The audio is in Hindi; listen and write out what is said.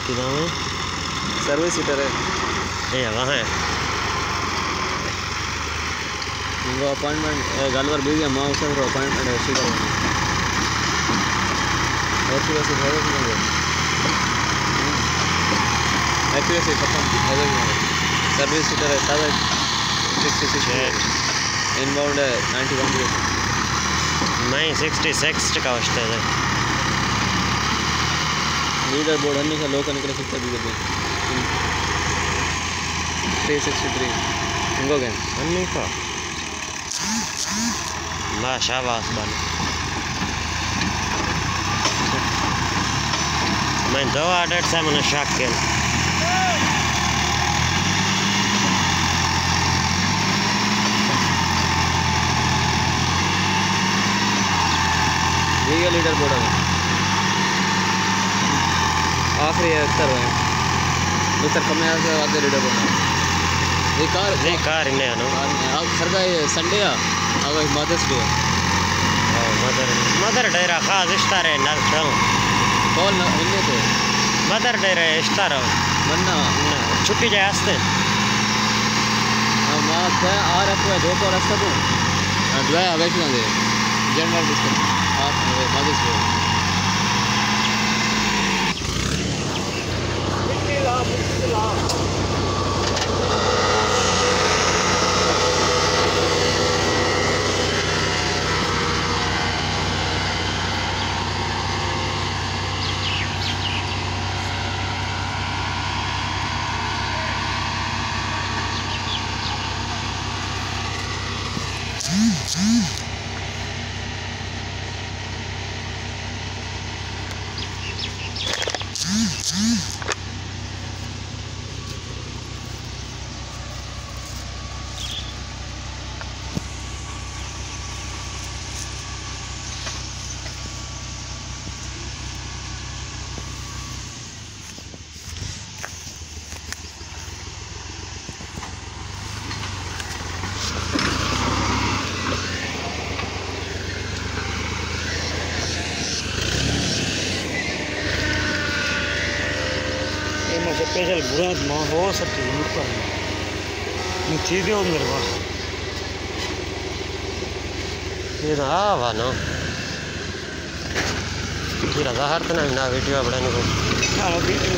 किधर है? सर्विस सीटर है ये वहाँ है। इनको अपॉइंटमेंट गलवर भी माँ उसे अपॉइंटमेंट अच्छी करेंगे और फिर ऐसे घर करेंगे एक्चुअली से खत्म सर्विस सीटर है 766 इनबाउंड है 91 रुपये नहीं 66 का वस्ते है लीडर बोर्ड अन्नी का लोकल निकले सकता भी 363 इनको क्या अन्नी का ला शाबाश बन मैं 2 ऑर्डर से मैंने शक किया ये लीडर बोर्ड है आखिरी है उत्तर कम से आगे लीडर बोर्ड ये कार इन्हें आना अब सरगा ये संडे आ अब मदर्स डे मदर डेरा खास इश्तार है ना कॉल ना इन्हें थे मदर डेरा इश्तार मन्ना छुट्टी जाए हंसते माँ क्या आ रखो है 2 को रास्ता तो द्वाय आवेश ना दे जनरल डिस्कस आप मदर्स डे स्पेशल बुरा माँ हो सकती है मुझको मैं चीज़ें हो मेरे पास ये ना आवा ना फिर ज़ाहिर तो ना वीडियो बनाने को हाँ वीडियो